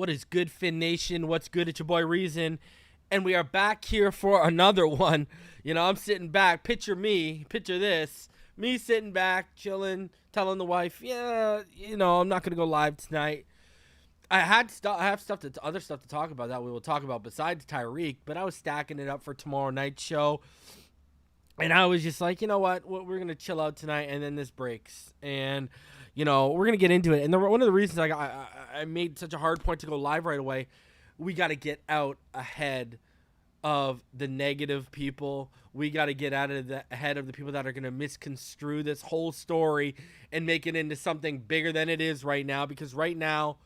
What is good, Fin Nation? What's good? It's your boy Reason. And we are back here for another one. You know, I'm sitting back. Picture me. Picture this. Me sitting back, chilling, telling the wife, yeah, you know, I'm not going to go live tonight. I have other stuff to talk about that we will talk about besides Tyreek, but I was stacking it up for tomorrow night's show. And I was just like, you know what? We're going to chill out tonight, and then this breaks. And, you know, we're going to get into it. And one of the reasons I made such a hard point to go live right away, we got to get out ahead of the negative people. We got to get ahead of the people that are going to misconstrue this whole story and make it into something bigger than it is right now. Because right now,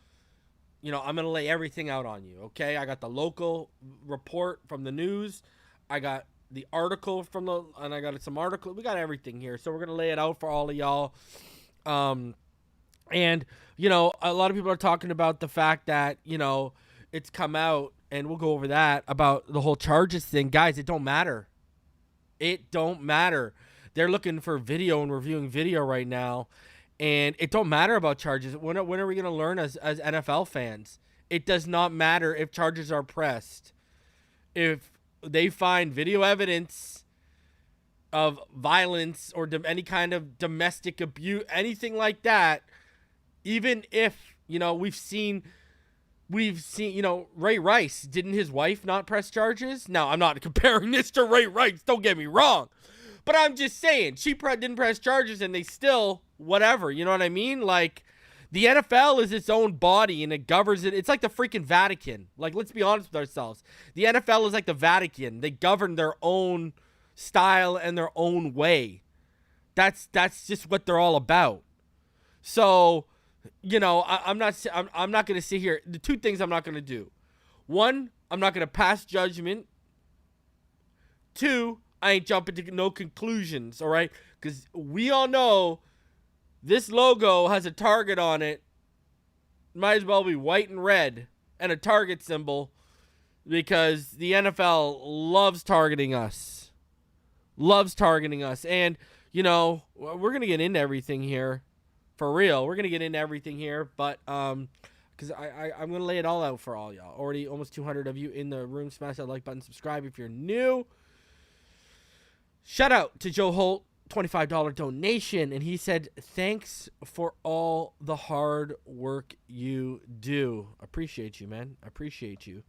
you know, I'm going to lay everything out on you, okay? I got the local report from the news. I got the article and I got some article. We got everything here. So we're going to lay it out for all of y'all. And, you know, a lot of people are talking about the fact that, you know, it's come out, and we'll go over that, about the whole charges thing. Guys, it don't matter. It don't matter. They're looking for video and reviewing video right now, and it don't matter about charges. When are we going to learn as NFL fans? It does not matter if charges are pressed. If they find video evidence of violence or any kind of domestic abuse, anything like that, even if, you know, we've seen, you know, Ray Rice, didn't his wife not press charges? Now, I'm not comparing this to Ray Rice, don't get me wrong. But I'm just saying, she didn't press charges and they still, whatever, you know what I mean? Like, the NFL is its own body and it governs it. It's like the freaking Vatican. Like, let's be honest with ourselves. The NFL is like the Vatican. They govern their own style and their own way. That's just what they're all about. So, you know, I'm not going to sit here. The two things I'm not going to do. One, I'm not going to pass judgment. Two, I ain't jumping to no conclusions, all right? Because we all know this logo has a target on it. Might as well be white and red and a target symbol, because the NFL loves targeting us. Loves targeting us. And, you know, we're going to get into everything here. For real, we're going to get into everything here, but because I'm going to lay it all out for all y'all. Already almost 200 of you in the room. Smash that like button, subscribe if you're new. Shout out to Joe Holt, $25 donation, and he said, thanks for all the hard work you do. Appreciate you, man. Appreciate you.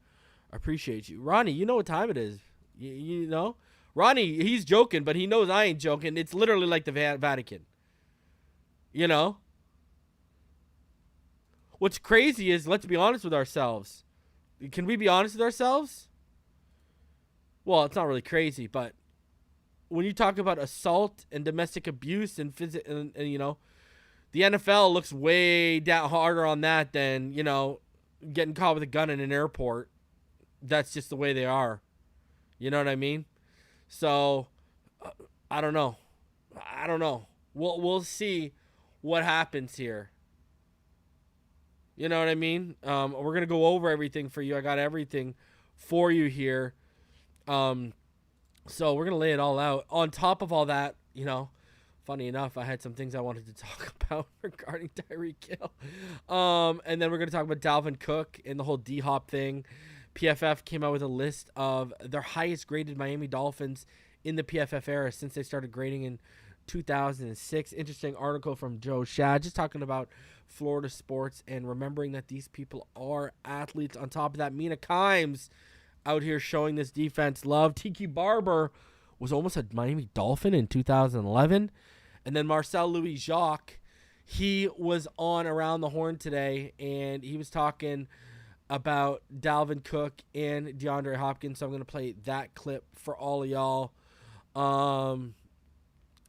Ronnie, you know what time it is. You know? Ronnie, he's joking, but he knows I ain't joking. It's literally like the Vatican. You know? What's crazy is, let's be honest with ourselves. Can we be honest with ourselves? Well, it's not really crazy, but when you talk about assault and domestic abuse and you know, the NFL looks way down harder on that than, you know, getting caught with a gun in an airport. That's just the way they are. You know what I mean? So, I don't know. We'll see what happens here. You know what I mean? We're going to go over everything for you. I got everything for you here. So we're going to lay it all out. On top of all that, you know, funny enough, I had some things I wanted to talk about regarding Tyreek Hill. And then we're going to talk about Dalvin Cook and the whole D-Hop thing. PFF came out with a list of their highest graded Miami Dolphins in the PFF era since they started grading in 2006. Interesting article from Joe Shad, just talking about Florida sports and remembering that these people are athletes. On top of that, Mina Kimes out here showing this defense love. Tiki Barber was almost a Miami Dolphin in 2011. And then Marcel Jacques, he was on Around the Horn today, and he was talking about Dalvin Cook and DeAndre Hopkins. So I'm going to play that clip for all of y'all.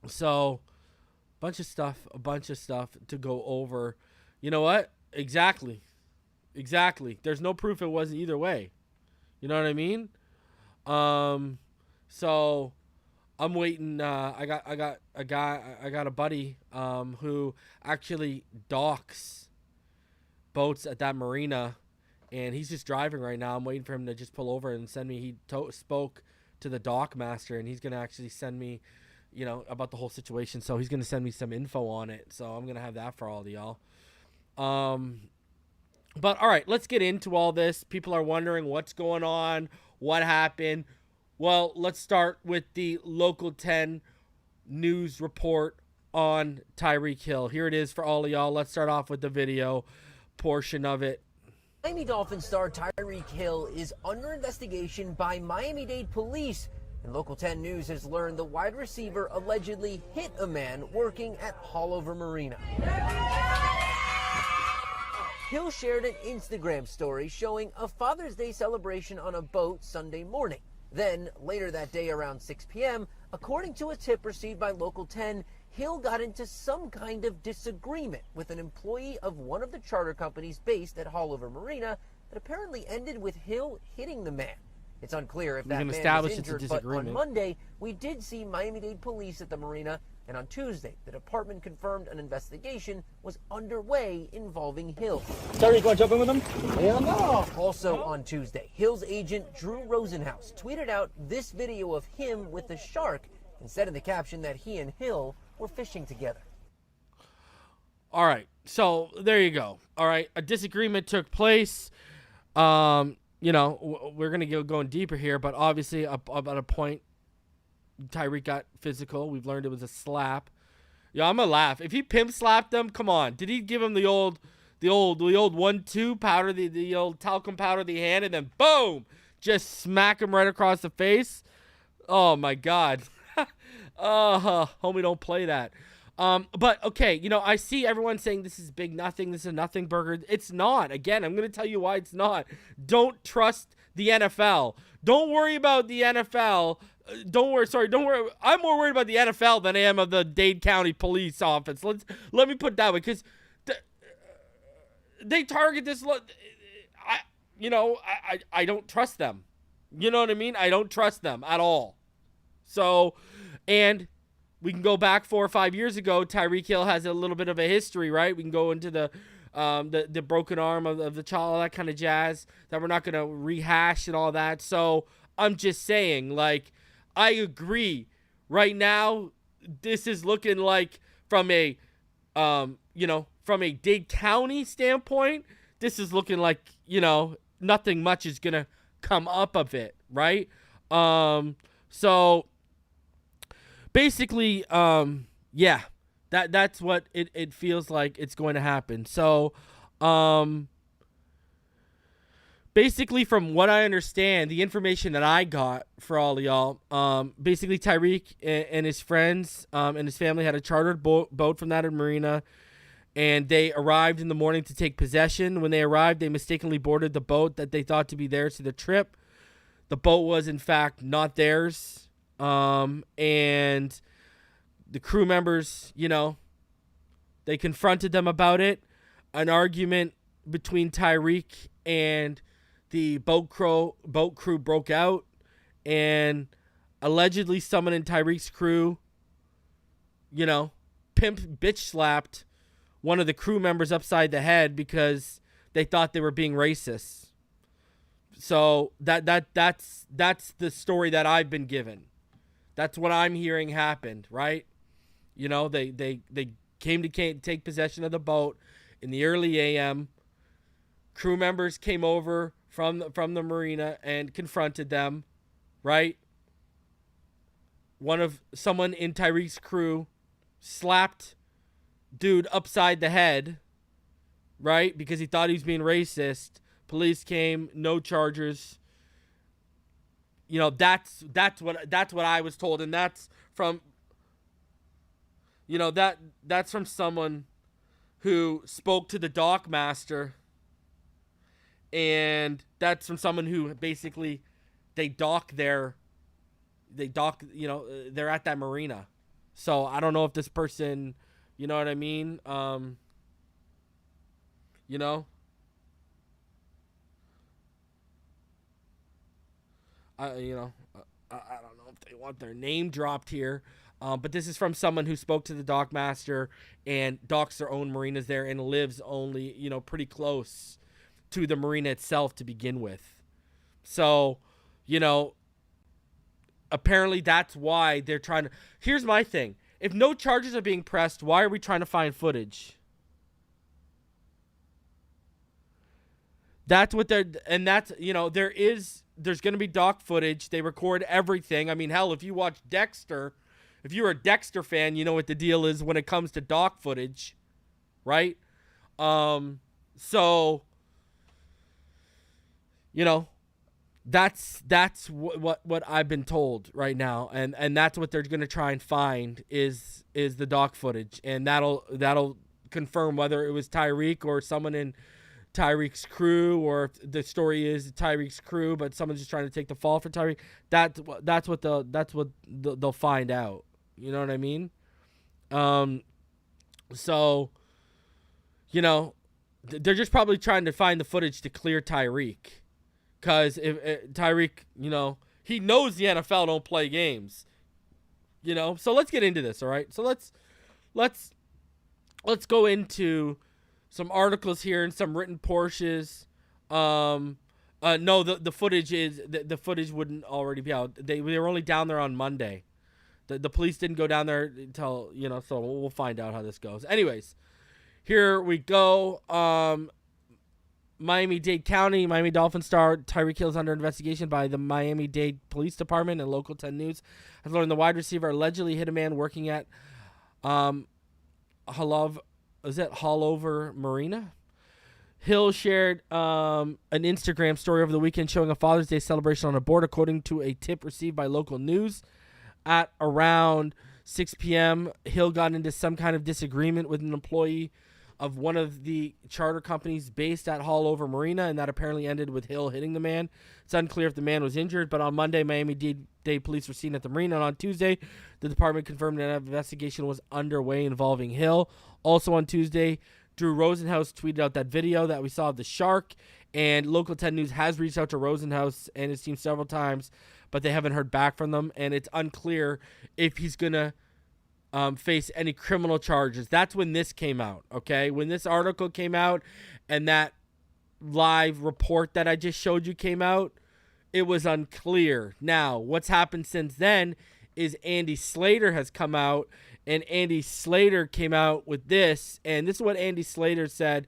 So a bunch of stuff to go over. You know what? Exactly. There's no proof it wasn't either way. You know what I mean? So I'm waiting. I got a buddy who actually docks boats at that marina, and he's just driving right now. I'm waiting for him to just pull over and send me. He spoke to the dock master, and he's gonna actually send me, you know, about the whole situation. So he's gonna send me some info on it. So I'm gonna have that for all of y'all. But all right, let's get into all this. People are wondering what's going on, what happened. Well, let's start with the Local 10 news report on Tyreek Hill. Here it is for all of y'all. Let's start off with the video portion of it. Miami Dolphins star Tyreek Hill is under investigation by Miami-Dade police. And Local 10 News has learned the wide receiver allegedly hit a man working at Haulover Marina. Hill shared an Instagram story showing a Father's Day celebration on a boat Sunday morning. Then, later that day around 6 p.m., according to a tip received by Local 10, Hill got into some kind of disagreement with an employee of one of the charter companies based at Haulover Marina that apparently ended with Hill hitting the man. It's unclear if that man was injured, but on Monday, we did see Miami-Dade police at the marina, and on Tuesday, the department confirmed an investigation was underway involving Hill. Tyreek, want to jump in with him? Hell no. Also on Tuesday, Hill's agent, Drew Rosenhaus, tweeted out this video of him with the shark and said in the caption that he and Hill were fishing together. All right, so there you go. All right, a disagreement took place. You know, we're going to go going deeper here, but obviously about a point, Tyreek got physical. We've learned it was a slap. Yeah, I'm going to laugh. If he pimp slapped him, come on. Did he give him the old 1-2 powder, the old talcum powder the hand, and then boom, just smack him right across the face? Oh, my God. Homie, don't play that. But, okay, you know, I see everyone saying this is big nothing, this is a nothing burger. It's not. Again, I'm going to tell you why it's not. Don't trust the NFL. Don't worry about the NFL. Don't worry. I'm more worried about the NFL than I am of the Dade County Police Office. Let me put it that way, because they target this. I don't trust them. You know what I mean? I don't trust them at all. So, and we can go back 4 or 5 years ago. Tyreek Hill has a little bit of a history, right? We can go into the broken arm of the child, all that kind of jazz that we're not going to rehash and all that. So I'm just saying, like, I agree. Right now, this is looking like from a Dade County standpoint, this is looking like, nothing much is going to come up of it, right? So basically, that's what it feels like it's going to happen. So, basically, from what I understand, the information that I got for all of y'all, basically Tyreek and his friends and his family had a chartered boat from that marina, and they arrived in the morning to take possession. When they arrived, they mistakenly boarded the boat that they thought to be theirs to the trip. The boat was, in fact, not theirs. And the crew members, they confronted them about it. An argument between Tyreek and the boat crew broke out, and allegedly someone in Tyreek's crew, bitch slapped one of the crew members upside the head because they thought they were being racist. So that's the story that I've been given. That's what I'm hearing happened, right? They came to take possession of the boat in the early a.m. Crew members came over from the marina and confronted them, right? Someone in Tyreek's crew slapped dude upside the head, right? Because he thought he was being racist. Police came, no charges. That's what I was told, and that's from that's from someone who spoke to the dock master, and that's from someone who basically they're at that marina. So I don't know if this person, you know what I mean? I don't know if they want their name dropped here, but this is from someone who spoke to the dock master and docks their own marinas there and lives only, pretty close to the marina itself to begin with. So, apparently that's why they're trying to. Here's my thing. If no charges are being pressed, why are we trying to find footage? That's what they're, and that's, there's going to be doc footage. They record everything. I mean, hell, if you watch Dexter, if you're a Dexter fan, you know what the deal is when it comes to doc footage, right? So, that's what I've been told right now, and that's what they're going to try and find is the doc footage, and that'll confirm whether it was Tyreek or someone in Tyreek's crew, or if the story is Tyreek's crew, but someone's just trying to take the fall for Tyreek. That's what they'll find out. You know what I mean? So, they're just probably trying to find the footage to clear Tyreek, because if Tyreek, he knows the NFL don't play games. So let's get into this. All right. So let's go into some articles here and some written portions. No, the footage is the footage wouldn't already be out. They were only down there on Monday. The police didn't go down there until, so we'll find out how this goes. Anyways, here we go. Miami-Dade County, Miami Dolphins star Tyreek Hill is under investigation by the Miami-Dade Police Department, and Local 10 News has learned the wide receiver allegedly hit a man working at Haulover Marina. Hill shared an Instagram story over the weekend showing a Father's Day celebration on a board, according to a tip received by local news. At around 6 p.m., Hill got into some kind of disagreement with an employee of one of the charter companies based at Haulover Marina, and that apparently ended with Hill hitting the man. It's unclear if the man was injured, but on Monday, Miami-Dade police were seen at the marina, and on Tuesday, the department confirmed an investigation was underway involving Hill. Also on Tuesday, Drew Rosenhaus tweeted out that video that we saw of the shark, and Local 10 News has reached out to Rosenhaus and his team several times, but they haven't heard back from them, and it's unclear if he's going to face any criminal charges. That's when this came out, okay? When this article came out and that live report that I just showed you came out, it was unclear. Now, what's happened since then is Andy Slater has come out, and Andy Slater came out with this, and this is what Andy Slater said.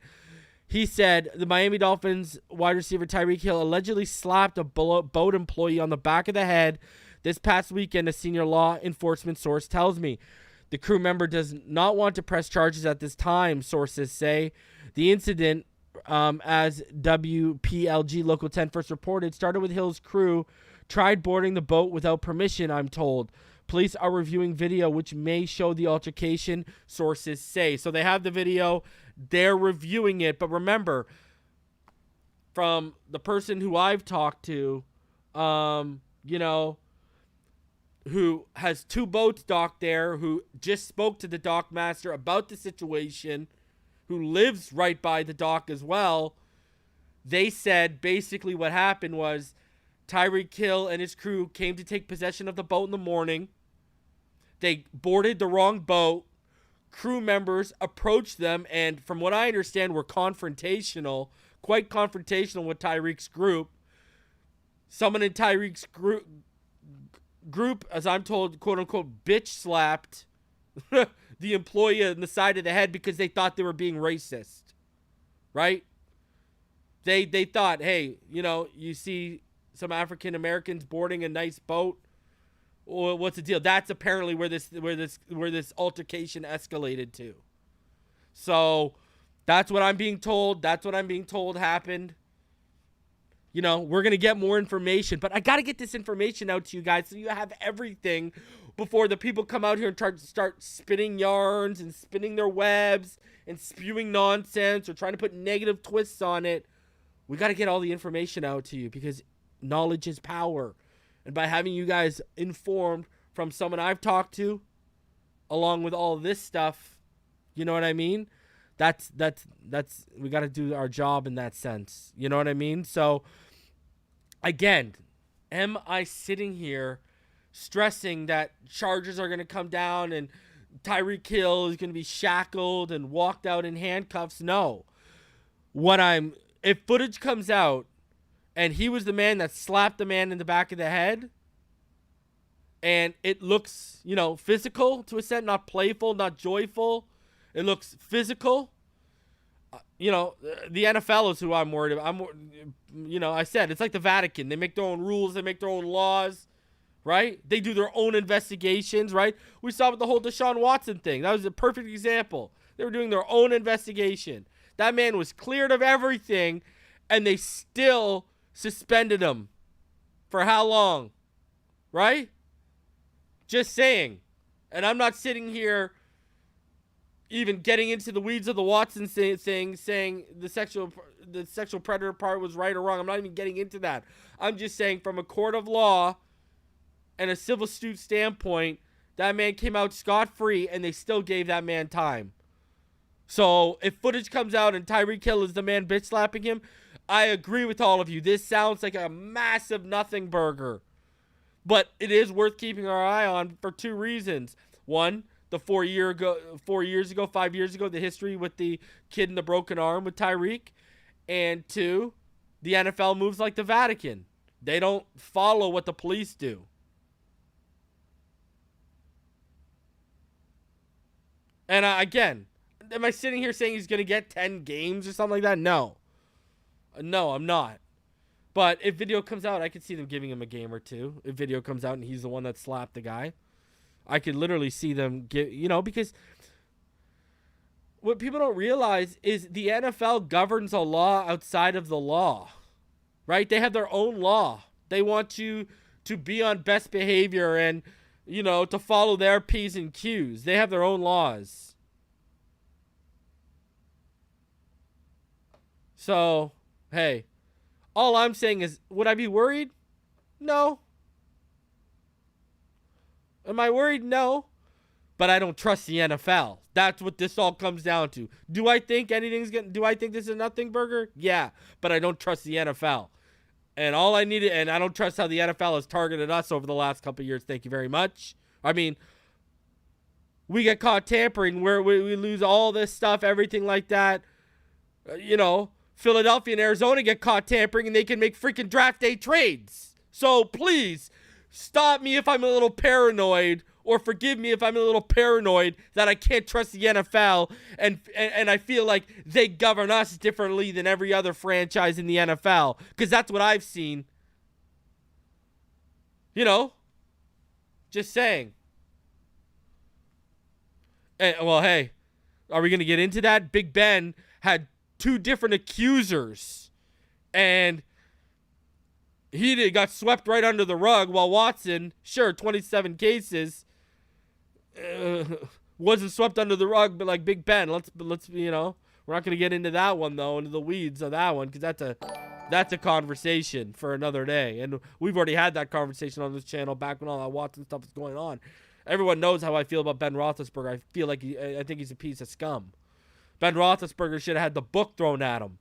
He said the Miami Dolphins wide receiver Tyreek Hill allegedly slapped a boat employee on the back of the head this past weekend, a senior law enforcement source tells me. The crew member does not want to press charges at this time, sources say. The incident, as WPLG Local 10 first reported, started with Hill's crew tried boarding the boat without permission, I'm told. Police are reviewing video which may show the altercation, sources say. So they have the video. They're reviewing it. But remember, from the person who I've talked to, who has two boats docked there, who just spoke to the dock master about the situation, who lives right by the dock as well, they said basically what happened was Tyreek Hill and his crew came to take possession of the boat in the morning. They boarded the wrong boat. Crew members approached them, and from what I understand, were confrontational, quite confrontational with Tyreek's group. Someone in Tyreek's group, as I'm told, quote-unquote, bitch slapped the employee on the side of the head because they thought they were being racist, right? They thought, hey, you see some African Americans boarding a nice boat. Well, what's the deal? That's apparently where this altercation escalated to. So that's what I'm being told. That's what I'm being told happened. We're going to get more information, but I got to get this information out to you guys so you have everything before the people come out here and start spinning yarns and spinning their webs and spewing nonsense or trying to put negative twists on it. We got to get all the information out to you because knowledge is power. And by having you guys informed from someone I've talked to, along with all this stuff, you know what I mean? That's we got to do our job in that sense. You know what I mean? So, again, am I sitting here stressing that charges are going to come down and Tyreek Hill is going to be shackled and walked out in handcuffs? No. If footage comes out and he was the man that slapped the man in the back of the head, and it looks, physical to a extent, not playful, not joyful, it looks physical, The NFL is who I'm worried about. I said it's like the Vatican. They make their own rules. They make their own laws, right? They do their own investigations, right? We saw with the whole Deshaun Watson thing. That was a perfect example. They were doing their own investigation. That man was cleared of everything, and they still suspended him. For how long? Right? Just saying. And I'm not sitting here even getting into the weeds of the Watson thing, saying the sexual predator part was right or wrong. I'm not even getting into that. I'm just saying from a court of law and a civil suit standpoint, that man came out scot-free, and they still gave that man time. So if footage comes out and Tyreek Hill is the man bitch slapping him, I agree with all of you. This sounds like a massive nothing burger. But it is worth keeping our eye on for two reasons. One, the 5 years ago, the history with the kid in the broken arm with Tyreek. And two, the NFL moves like the Vatican. They don't follow what the police do. And again, am I sitting here saying he's going to get 10 games or something like that? No. No, I'm not. But if video comes out, I could see them giving him a game or two. If video comes out and he's the one that slapped the guy, I could literally see them because what people don't realize is the NFL governs a law outside of the law, right? They have their own law. They want you to be on best behavior and, to follow their P's and Q's. They have their own laws. So, hey, all I'm saying is, would I be worried? No. Am I worried? No. But I don't trust the NFL. That's what this all comes down to. Do I think do I think this is a nothing burger? Yeah. But I don't trust the NFL. And I don't trust how the NFL has targeted us over the last couple of years. Thank you very much. I mean, we get caught tampering where we lose all this stuff, everything like that. Philadelphia and Arizona get caught tampering and they can make freaking draft day trades. So please stop me if I'm a little paranoid, or forgive me if I'm a little paranoid that I can't trust the NFL and I feel like they govern us differently than every other franchise in the NFL, because that's what I've seen. Just saying. Well, hey, are we going to get into that? Big Ben had 2 different accusers, and he got swept right under the rug, while Watson, sure, 27 cases, wasn't swept under the rug, but like Big Ben, let's we're not going to get into that one, though, into the weeds of that one, because that's a conversation for another day, and we've already had that conversation on this channel back when all that Watson stuff was going on. Everyone knows how I feel about Ben Roethlisberger. I think he's a piece of scum. Ben Roethlisberger should have had the book thrown at him.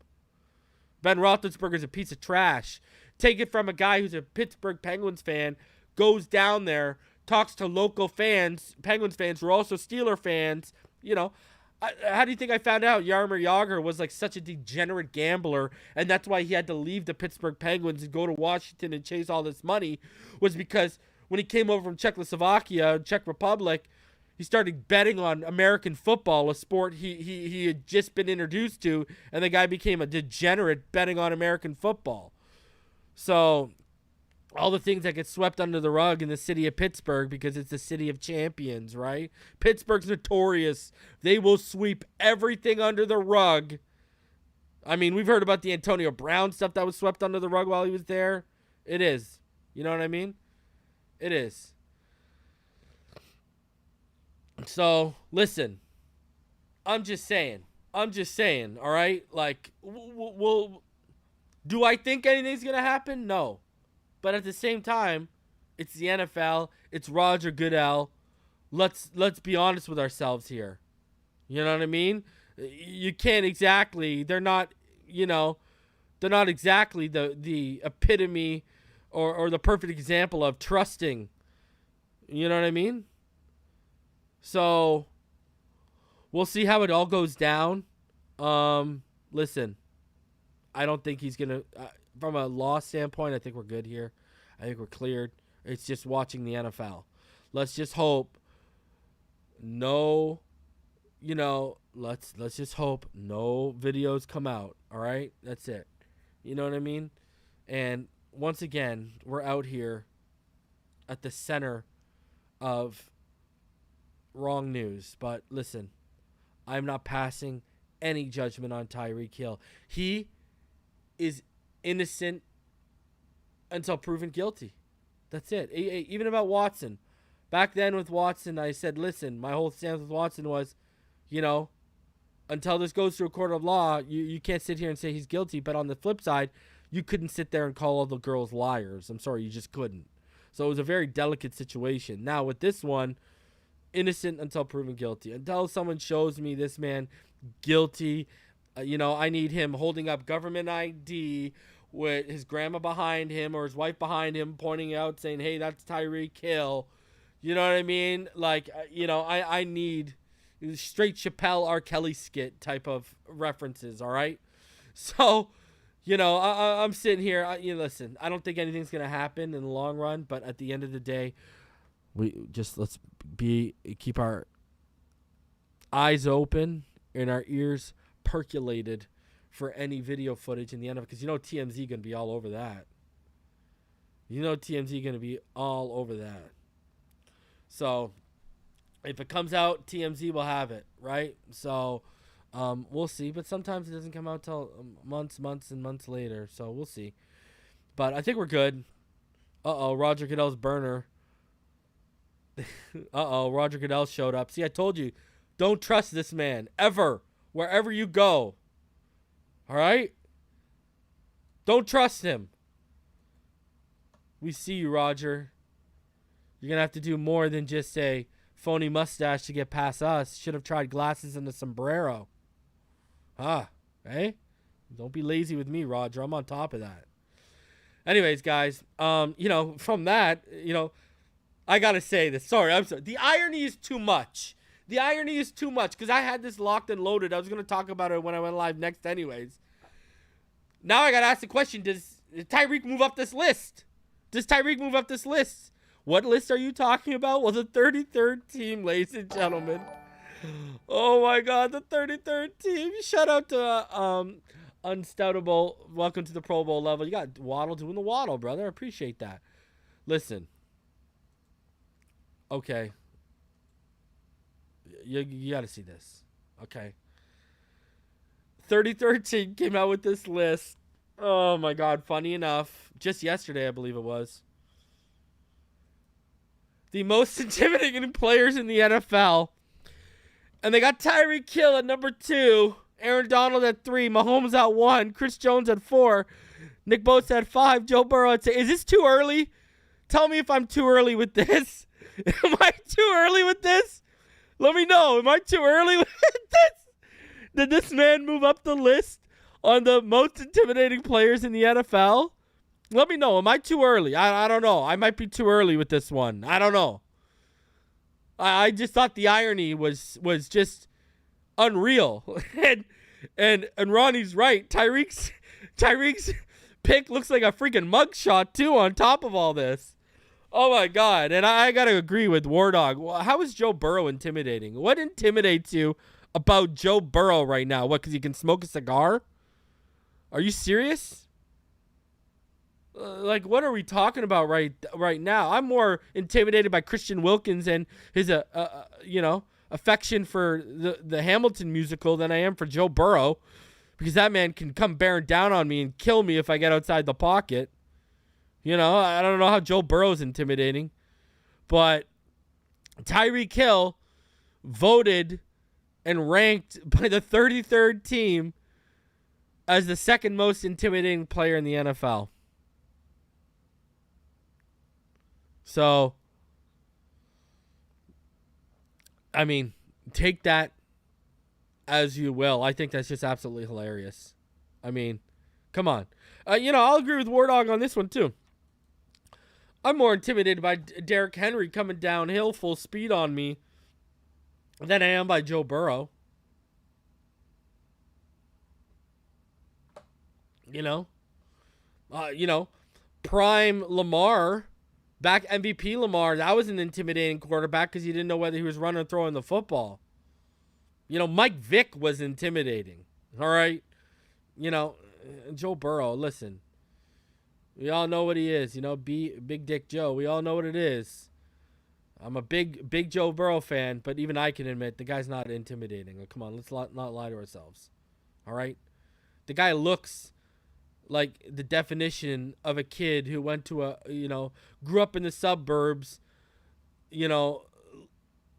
Ben Roethlisberger's a piece of trash. Take it from a guy who's a Pittsburgh Penguins fan, goes down there, talks to local fans, Penguins fans who are also Steeler fans. How do you think I found out Jaromir Jagr was like such a degenerate gambler, and that's why he had to leave the Pittsburgh Penguins and go to Washington and chase all this money? Was because when he came over from Czechoslovakia, Czech Republic, he started betting on American football, a sport he had just been introduced to, and the guy became a degenerate betting on American football. So all the things that get swept under the rug in the city of Pittsburgh, because it's the city of champions, right? Pittsburgh's notorious. They will sweep everything under the rug. I mean, we've heard about the Antonio Brown stuff that was swept under the rug while he was there. It is. You know what I mean? It is. So, listen, I'm just saying, all right? Like, do I think anything's going to happen? No. But at the same time, it's the NFL. It's Roger Goodell. Let's be honest with ourselves here. You know what I mean? You can't exactly, they're not exactly the epitome or the perfect example of trusting. You know what I mean? So, we'll see how it all goes down. Listen, I don't think he's going to, from a law standpoint, I think we're good here. I think we're cleared. It's just watching the NFL. Let's just hope no, let's just hope no videos come out. All right, that's it. You know what I mean? And once again, we're out here at the center of wrong news. But listen, I'm not passing any judgment on Tyreek Hill. He is innocent until proven guilty. That's it. Even about Watson. Back then with Watson, I said, listen, my whole stance with Watson was, until this goes through a court of law, you can't sit here and say he's guilty. But on the flip side, you couldn't sit there and call all the girls liars. I'm sorry, you just couldn't. So it was a very delicate situation. Now with this one, innocent until proven guilty. Until someone shows me this man guilty, I need him holding up government ID with his grandma behind him or his wife behind him pointing out saying, hey, that's Tyreek Hill. You know what I mean? Like, I need straight Chappelle R. Kelly skit type of references, all right? So, I'm sitting here. Listen, I don't think anything's going to happen in the long run, but at the end of the day, let's keep our eyes open and our ears percolated for any video footage in the NFL, because TMZ going to be all over that. TMZ going to be all over that. So if it comes out, TMZ will have it, right? So we'll see. But sometimes it doesn't come out till months and months later. So we'll see. But I think we're good. Roger Goodell's burner. Roger Goodell showed up. See, I told you, don't trust this man ever, wherever you go. All right? Don't trust him. We see you, Roger. You're going to have to do more than just a phony mustache to get past us. Should have tried glasses and a sombrero. Hey? Don't be lazy with me, Roger. I'm on top of that. Anyways, guys, from that, I got to say this. Sorry, I'm sorry. The irony is too much. Because I had this locked and loaded. I was going to talk about it when I went live next anyways. Now I got to ask the question, does Tyreek move up this list? What list are you talking about? Well, the 33rd team, ladies and gentlemen. Oh, my God, the 33rd team. Shout out to Unstoutable. Welcome to the Pro Bowl level. You got Waddle doing the Waddle, brother. I appreciate that. Listen. Okay. You got to see this. Okay. 33rd team came out with this list. Oh, my God. Funny enough. Just yesterday, I believe it was. The most intimidating players in the NFL. And they got Tyreek Hill at number 2. Aaron Donald at 3. Mahomes at 1. Chris Jones at 4. Nick Bosa at 5. Joe Burrow at 6. Is this too early? Tell me if I'm too early with this. Am I too early with this? Let me know. Am I too early with this? Did this man move up the list on the most intimidating players in the NFL? Let me know. Am I too early? I don't know. I might be too early with this one. I don't know. I just thought the irony was just unreal. and Ronnie's right. Tyreek's pick looks like a freaking mugshot too on top of all this. Oh my God. And I got to agree with War Dog. How is Joe Burrow intimidating? What intimidates you about Joe Burrow right now? What, because he can smoke a cigar? Are you serious? Like, what are we talking about right now? I'm more intimidated by Christian Wilkins and his affection for the Hamilton musical than I am for Joe Burrow, because that man can come bearing down on me and kill me if I get outside the pocket. I don't know how Joe Burrow's intimidating, but Tyreek Hill voted and ranked by the 33rd team as the second most intimidating player in the NFL. So, I mean, take that as you will. I think that's just absolutely hilarious. I mean, come on. I'll agree with War Dog on this one, too. I'm more intimidated by Derrick Henry coming downhill full speed on me than I am by Joe Burrow. Prime Lamar, back MVP Lamar, that was an intimidating quarterback because you didn't know whether he was running or throwing the football. Mike Vick was intimidating. All right. Joe Burrow, listen. We all know what he is. Big Dick Joe. We all know what it is. I'm a big Joe Burrow fan, but even I can admit the guy's not intimidating. Come on, let's not lie to ourselves. All right? The guy looks like the definition of a kid who went to grew up in the suburbs,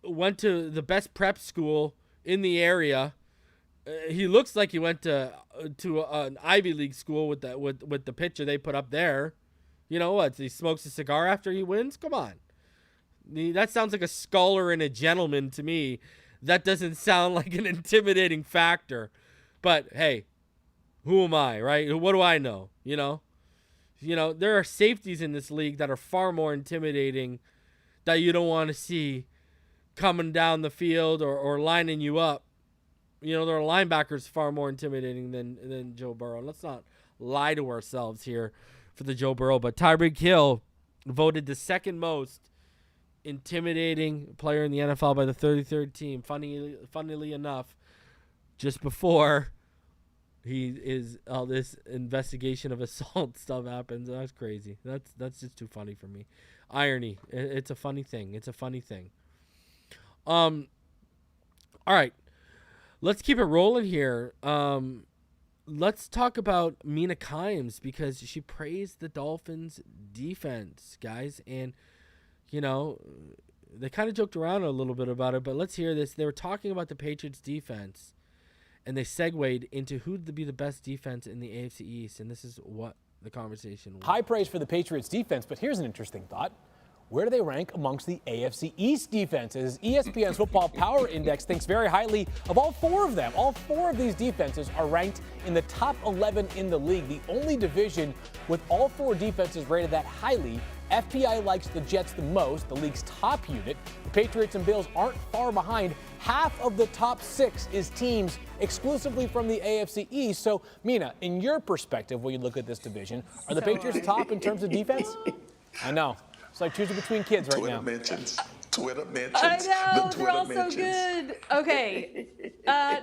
went to the best prep school in the area. He looks like he went to an Ivy League school with the picture they put up there. You know what? He smokes a cigar after he wins? Come on. That sounds like a scholar and a gentleman to me. That doesn't sound like an intimidating factor. But hey, who am I, right? What do I know? There are safeties in this league that are far more intimidating that you don't want to see coming down the field or lining you up. There are linebackers far more intimidating than Joe Burrow. Let's not lie to ourselves here for the Joe Burrow. But Tyreek Hill voted the second most intimidating player in the NFL by the 33rd team. Funnily enough, just before all this investigation of assault stuff happens. That's crazy. That's just too funny for me. Irony. It's a funny thing. All right. Let's keep it rolling here. Let's talk about Mina Kimes because she praised the Dolphins' defense, guys. And, they kind of joked around a little bit about it, but let's hear this. They were talking about the Patriots' defense, and they segued into who would be the best defense in the AFC East, and this is what the conversation was. High praise for the Patriots' defense, but here's an interesting thought. Where do they rank amongst the AFC East defenses? ESPN's Football Power Index thinks very highly of all four of them. All four of these defenses are ranked in the top 11 in the league. The only division with all four defenses rated that highly. FPI likes the Jets the most, the league's top unit. The Patriots and Bills aren't far behind. Half of the top six is teams exclusively from the AFC East. So, Mina, in your perspective, when you look at this division, are the Patriots top in terms of defense? I know. It's like choosing between kids right now. Twitter mentions. I know, the they're all so mentions. good. Okay,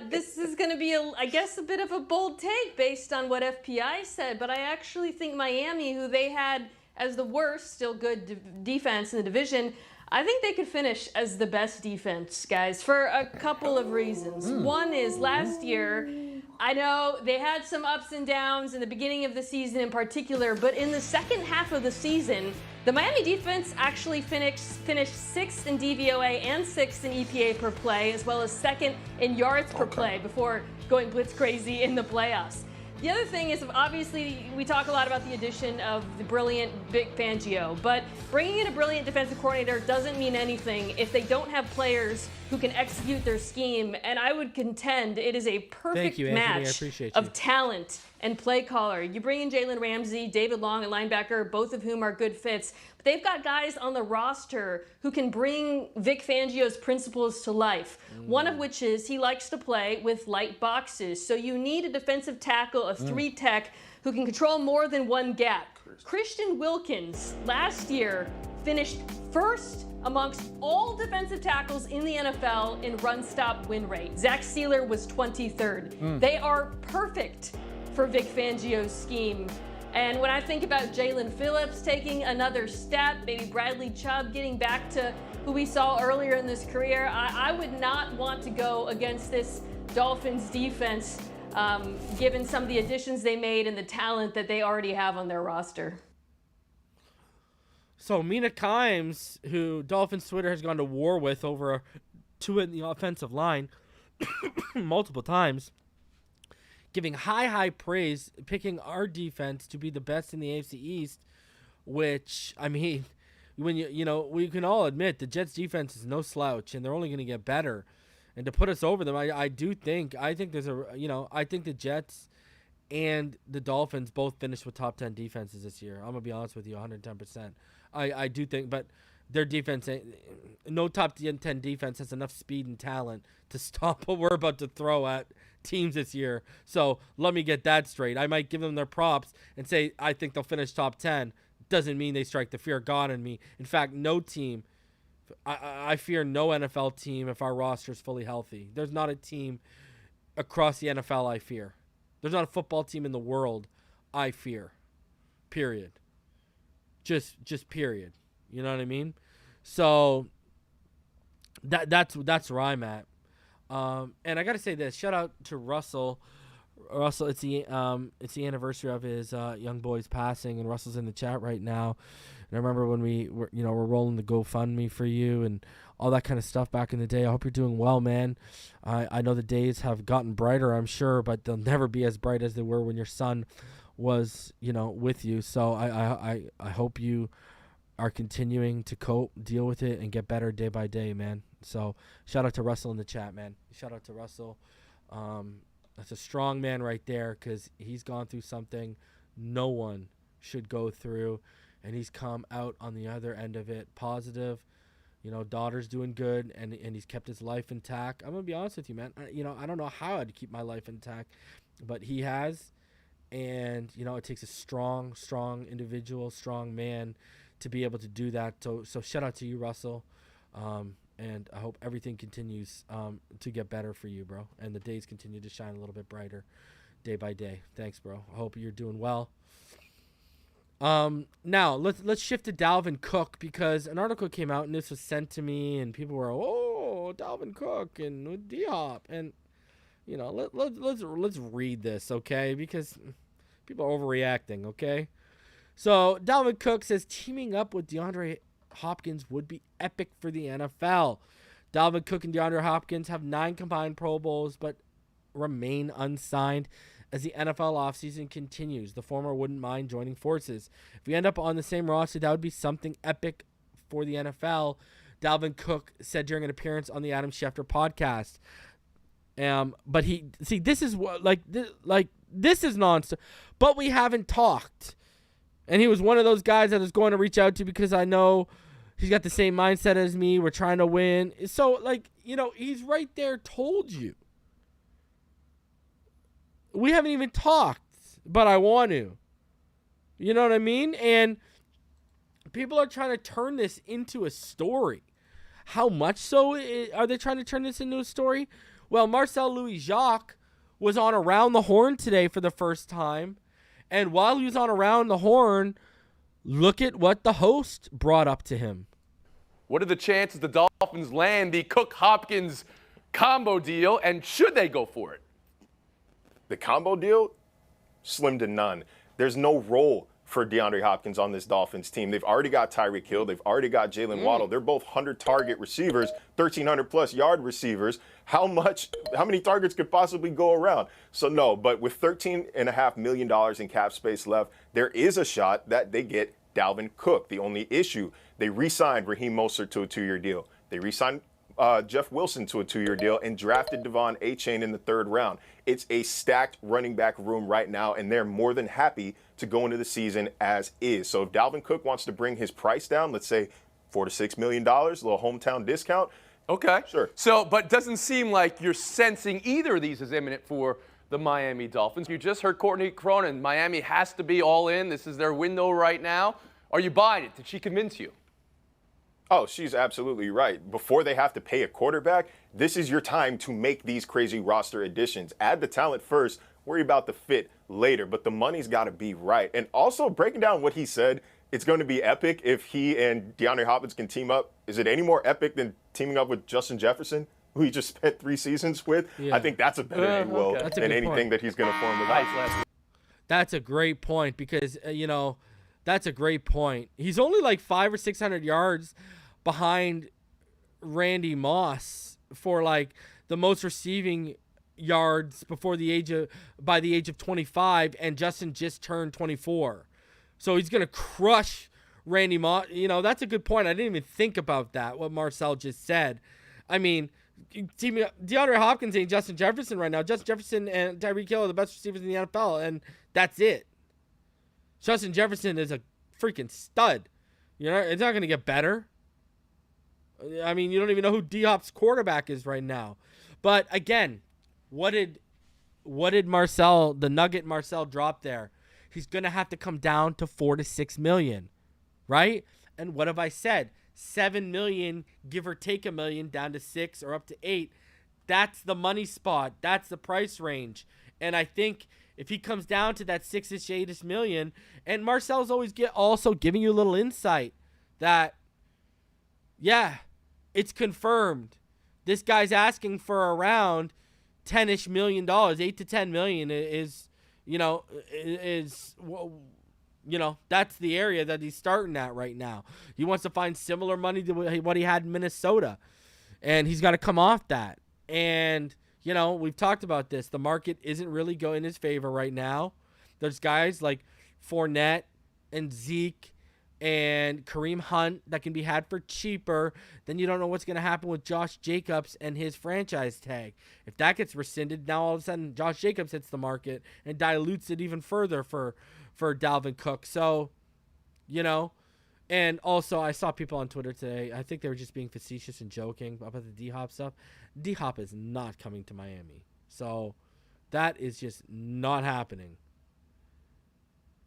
this is going to be, I guess, a bit of a bold take based on what FPI said, but I actually think Miami, who they had as the worst, still good defense in the division, I think they could finish as the best defense, guys, for a couple of reasons. One is last year, I know they had some ups and downs in the beginning of the season in particular, but in the second half of the season, the Miami defense actually finished 6th in DVOA and 6th in EPA per play, as well as 2nd in yards per play before going blitz crazy in the playoffs. The other thing is, obviously, we talk a lot about the addition of the brilliant Vic Fangio, but bringing in a brilliant defensive coordinator doesn't mean anything if they don't have players who can execute their scheme, and I would contend it is a perfect match of talent and play caller. You bring in Jalen Ramsey, David Long, and linebacker, both of whom are good fits, but they've got guys on the roster who can bring Vic Fangio's principles to life. One of which is he likes to play with light boxes, so you need a defensive tackle, a 3-tech, who can control more than one gap. Christian Wilkins last year finished first amongst all defensive tackles in the NFL in run-stop win rate. Zach Sealer was 23rd. They are perfect for Vic Fangio's scheme. And when I think about Jalen Phillips taking another step, maybe Bradley Chubb getting back to who we saw earlier in this career, I would not want to go against this Dolphins defense, given some of the additions they made and the talent that they already have on their roster. So Mina Kimes, who Dolphins Twitter has gone to war with over two in the offensive line multiple times, giving high praise, picking our defense to be the best in the AFC East, which, I mean, when we can all admit the Jets defense is no slouch and they're only going to get better. And to put us over them, I think there's I think the Jets and the Dolphins both finished with top 10 defenses this year. I'm going to be honest with you, 110%. I do think, but their defense, no top 10 defense has enough speed and talent to stop what we're about to throw at teams this year. So let me get that straight. I might give them their props and say I think they'll finish top 10. Doesn't mean they strike the fear of God in me. In fact, no team I fear no NFL team if our roster is fully healthy. There's not a team across the NFL I fear. There's not a football team in the world I fear. Period. Just period. You know what I mean? So that's where I'm at. And I got to say this. Shout out to Russell. Russell, it's the anniversary of his young boy's passing, and Russell's in the chat right now. And I remember when we're rolling the GoFundMe for you and all that kind of stuff back in the day. I hope you're doing well, man. I know the days have gotten brighter, I'm sure, but they'll never be as bright as they were when your son was, with you. So I hope you are continuing to deal with it, and get better day by day, man. So shout out to Russell in the chat, man. Shout out to Russell. That's a strong man right there, because he's gone through something no one should go through, and he's come out on the other end of it positive. Daughter's doing good, and he's kept his life intact. I'm going to be honest with you, man. I don't know how I'd keep my life intact, but he has. And, it takes a strong individual, strong man to be able to do that. So shout out to you, Russell. And I hope everything continues to get better for you, bro. And the days continue to shine a little bit brighter day by day. Thanks, bro. I hope you're doing well. Now, let's shift to Dalvin Cook, because an article came out, and this was sent to me, and people were, Dalvin Cook and D-Hop. And, let's read this, okay? Because people are overreacting, okay? So, Dalvin Cook says teaming up with DeAndre Hopkins would be epic for the NFL. Dalvin Cook and DeAndre Hopkins have 9 combined Pro Bowls, but remain unsigned as the NFL offseason continues. The former wouldn't mind joining forces. If we end up on the same roster, that would be something epic for the NFL, Dalvin Cook said during an appearance on the Adam Schefter podcast. But this is what, this is nonsense. But we haven't talked. And he was one of those guys that I was going to reach out to, because I know he's got the same mindset as me. We're trying to win. So, he's right there, told you. We haven't even talked, but I want to. You know what I mean? And people are trying to turn this into a story. How much so are they trying to turn this into a story? Well, Marcel Louis-Jacques was on Around the Horn today for the first time. And while he was on Around the Horn, look at what the host brought up to him. What are the chances the Dolphins land the Cook-Hopkins combo deal, and should they go for it? The combo deal, slim to none. There's no role for DeAndre Hopkins on this Dolphins team. They've already got Tyreek Hill. They've already got Jalen Waddle. They're both 100-target receivers, 1,300-plus yard receivers. How many targets could possibly go around? So no, but with $13.5 million in cap space left, there is a shot that they get Dalvin Cook. The only issue, they re-signed Raheem Mostert to a 2-year deal. They re-signed Jeff Wilson to a 2-year deal and drafted Devon Achane in the 3rd round. It's a stacked running back room right now, and they're more than happy to go into the season as is. So if Dalvin Cook wants to bring his price down, let's say $4 to $6 million, a little hometown discount. Okay. Sure. So, but doesn't seem like you're sensing either of these as imminent for the Miami Dolphins. You just heard Courtney Cronin. Miami has to be all in. This is their window right now. Are you buying it? Did she convince you? Oh, she's absolutely right. Before they have to pay a quarterback, this is your time to make these crazy roster additions. Add the talent first, worry about the fit later, but the money's got to be right. And also, breaking down what he said, it's going to be epic if he and DeAndre Hopkins can team up. Is it any more epic than teaming up with Justin Jefferson, who he just spent 3 seasons with? Yeah. I think that's a better end than anything that he's going to form with us. That's a great point, because, that's a great point. He's only like 500 or 600 yards behind Randy Moss for like the most receiving yards by the age of 25, and Justin just turned 24. So he's going to crush Randy Moss. That's a good point. I didn't even think about that, what Marcel just said. I mean, DeAndre Hopkins ain't Justin Jefferson right now. Justin Jefferson and Tyreek Hill are the best receivers in the NFL, and that's it. Justin Jefferson is a freaking stud. It's not going to get better. I mean, you don't even know who D-Hop's quarterback is right now. But again, what did Marcel, the nugget Marcel, drop there? He's going to have to come down to $4 to $6 million, right? And what have I said? $7 million, give or take $1 million, down to $6 million or up to $8 million. That's the money spot. That's the price range. And I think if he comes down to that 6-ish, 8-ish million, and Marcel's always also giving you a little insight that, yeah, it's confirmed. This guy's asking for around $10-ish million, $8 to $10 million is that's the area that he's starting at right now. He wants to find similar money to what he had in Minnesota, and he's got to come off that. And, we've talked about this. The market isn't really going in his favor right now. There's guys like Fournette and Zeke and Kareem Hunt that can be had for cheaper. Then you don't know what's going to happen with Josh Jacobs and his franchise tag. If that gets rescinded, now all of a sudden Josh Jacobs hits the market and dilutes it even further for Dalvin Cook. So, and also I saw people on Twitter today, I think they were just being facetious and joking about the D-Hop stuff. D-Hop is not coming to Miami. So that is just not happening.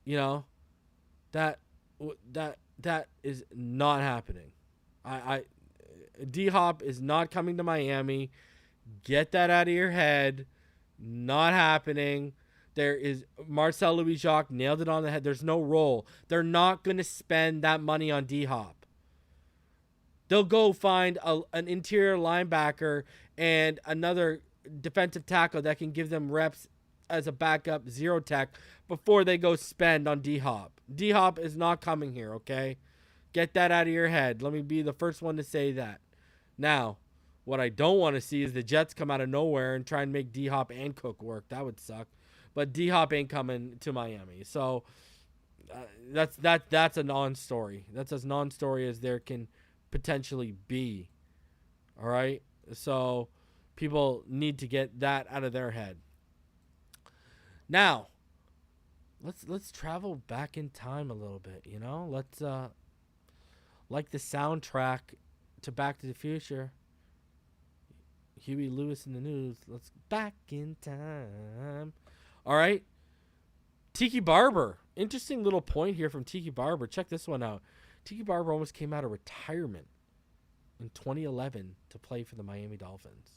That is not happening. D-Hop is not coming to Miami. Get that out of your head. Not happening. There is Marcel Louis-Jacques nailed it on the head. There's no role. They're not going to spend that money on D-Hop. They'll go find an interior linebacker and another defensive tackle that can give them reps as a backup zero tech before they go spend on D-Hop. D-Hop is not coming here, okay? Get that out of your head. Let me be the first one to say that. Now, what I don't want to see is the Jets come out of nowhere and try and make D-Hop and Cook work. That would suck. But D-Hop ain't coming to Miami. So that's a non-story. That's as non-story as there can potentially be. All right? So people need to get that out of their head. Now, let's travel back in time a little bit, Let's like the soundtrack to Back to the Future. Huey Lewis in the news. Let's back in time. All right. Tiki Barber. Interesting little point here from Tiki Barber. Check this one out. Tiki Barber almost came out of retirement in 2011 to play for the Miami Dolphins.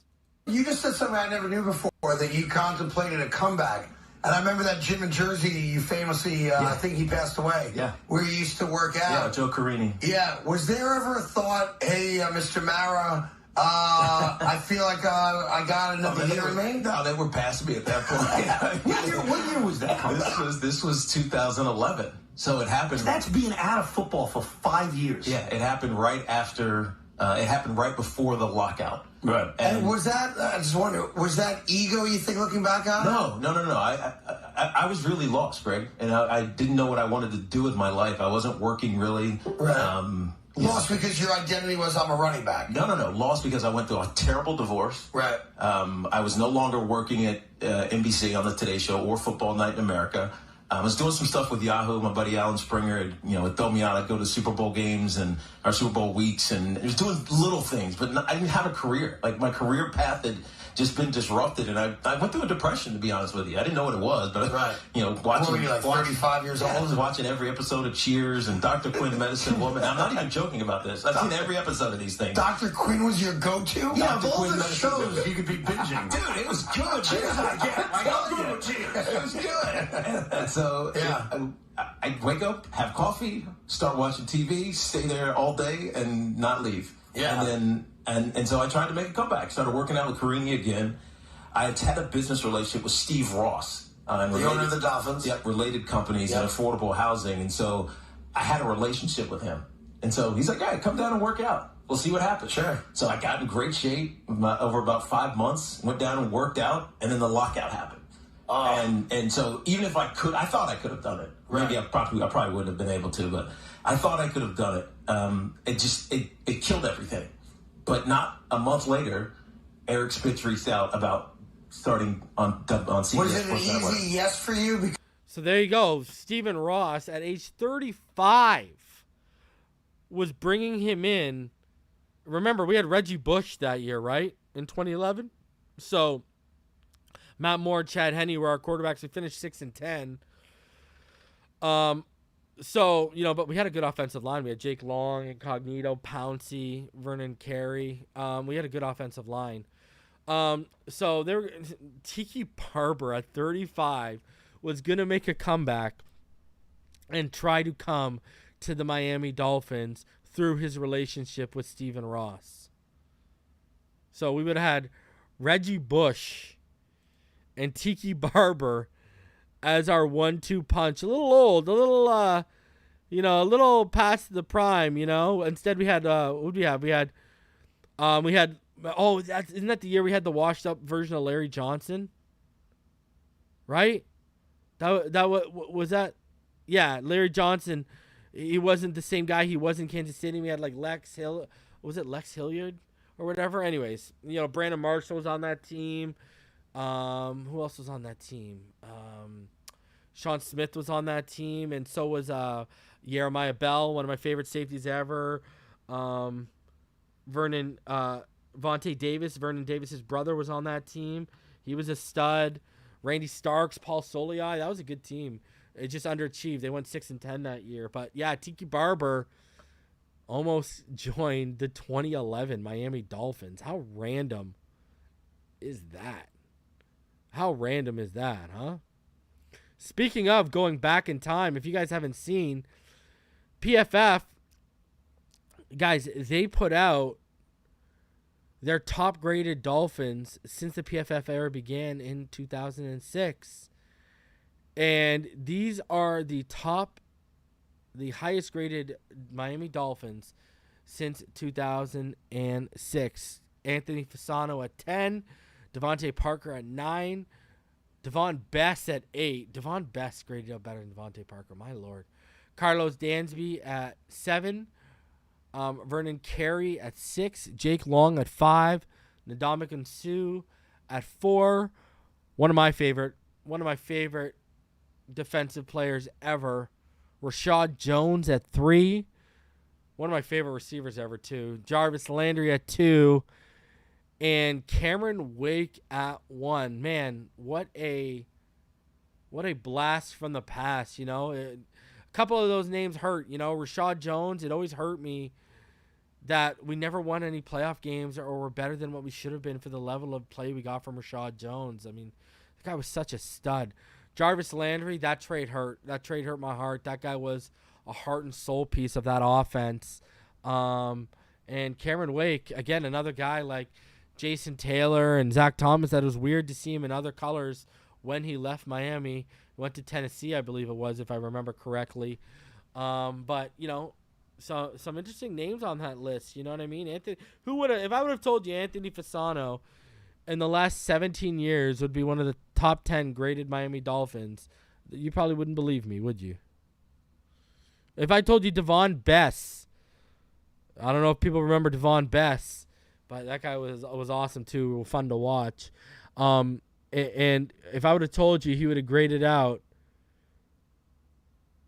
You just said something I never knew before, that you contemplated a comeback. And I remember that gym in Jersey you famously, I think he passed away, where you used to work out. Yeah, Joe Carini. Yeah. Was there ever a thought, hey, Mr. Mara, I feel like I got another year in me? No, they were past me at that point. What year was that comeback? This was 2011. So it happened. That's being out of football for 5 years. Yeah, it happened right after. It happened right before the lockout. Right. And was that? I just wonder. Was that ego? You think looking back on it? No. I was really lost, Greg, and I didn't know what I wanted to do with my life. I wasn't working really. Right. Lost because your identity was I'm a running back. No. Lost because I went through a terrible divorce. Right. I was no longer working at NBC on the Today Show or Football Night in America. I was doing some stuff with Yahoo. My buddy Alan Springer had thrown me out. I'd go to Super Bowl games and our Super Bowl weeks, and I was doing little things, but I didn't have a career. Like, my career path had just been disrupted, and I went through a depression, to be honest with you. I didn't know what it was, but watching. What were you, like 35 years old? I was watching every episode of Cheers and Dr. Quinn, Medicine Woman. I'm not even joking about this. I've seen every episode of these things. Dr. Quinn was your go-to? Yeah, of all Quinn, the Medicine shows Woman. you could be binging. Dude, it was good. Cheers, I get. It was good. And so, I'd wake up, have coffee, start watching TV, stay there all day, and not leave. Yeah. And so I tried to make a comeback. Started working out with Carini again. I had a business relationship with Steve Ross. The owner of the Dolphins. Yep, related companies and affordable housing. And so I had a relationship with him. And so he's like, come down and work out. We'll see what happens. Sure. So I got in great shape over about 5 months, went down and worked out, and then the lockout happened. And so even if I thought I could have done it. Maybe I probably wouldn't have been able to, but I thought I could have done it. It killed everything. But not a month later, Eric Spitz reached out about starting on CBS. Was it an easy yes for you? So there you go. Stephen Ross, at age 35, was bringing him in. Remember, we had Reggie Bush that year, right? In 2011. So Matt Moore, Chad Henne were our quarterbacks. We finished 6-10. So, but we had a good offensive line. We had Jake Long, Incognito, Pouncey, Vernon Carey. We had a good offensive line. So Tiki Barber at 35 was going to make a comeback and try to come to the Miami Dolphins through his relationship with Stephen Ross. So we would have had Reggie Bush and Tiki Barber as our 1-2 punch. A little old, a little past the prime, Instead we had, what did we have? We had, isn't that the year we had the washed up version of Larry Johnson? Right? Was that? Yeah, Larry Johnson. He wasn't the same guy he was in Kansas City. We had like Lex Hilliard or whatever? Anyways, Brandon Marshall was on that team. Who else was on that team? Sean Smith was on that team, and so was Jeremiah Bell, one of my favorite safeties ever. Vernon Davis's brother was on that team. He was a stud. Randy Starks, Paul Soliai, that was a good team. It just underachieved. They went 6-10 that year. But yeah, Tiki Barber almost joined the 2011 Miami Dolphins. How random is that? How random is that, huh? Speaking of going back in time, if you guys haven't seen, PFF, guys, they put out their top graded Dolphins since the PFF era began in 2006. And these are the highest graded Miami Dolphins since 2006. Anthony Fasano at 10, Devontae Parker at 9, Devon Best at 8. Devon Best graded out better than Devontae Parker, my lord. Carlos Dansby at 7, Vernon Carey at 6, Jake Long at 5, Ndamukong Suh at 4. One of my favorite defensive players ever, Rashad Jones at 3. One of my favorite receivers ever too, Jarvis Landry at 2, and Cameron Wake at 1. Man, what a blast from the past. A couple of those names hurt. Rashad Jones. It always hurt me that we never won any playoff games or were better than what we should have been for the level of play we got from Rashad Jones. I mean, the guy was such a stud. Jarvis Landry, that trade hurt. That trade hurt my heart. That guy was a heart and soul piece of that offense. And Cameron Wake, again, another guy like Jason Taylor and Zach Thomas, that was weird to see him in other colors when he left Miami. Went to Tennessee, I believe it was, if I remember correctly. But, so some interesting names on that list. You know what I mean? If I would have told you Anthony Fasano in the last 17 years would be one of the top 10 graded Miami Dolphins, you probably wouldn't believe me, would you? If I told you Devon Bess, I don't know if people remember Devon Bess, but that guy was awesome too, fun to watch. And if I would have told you he would have graded out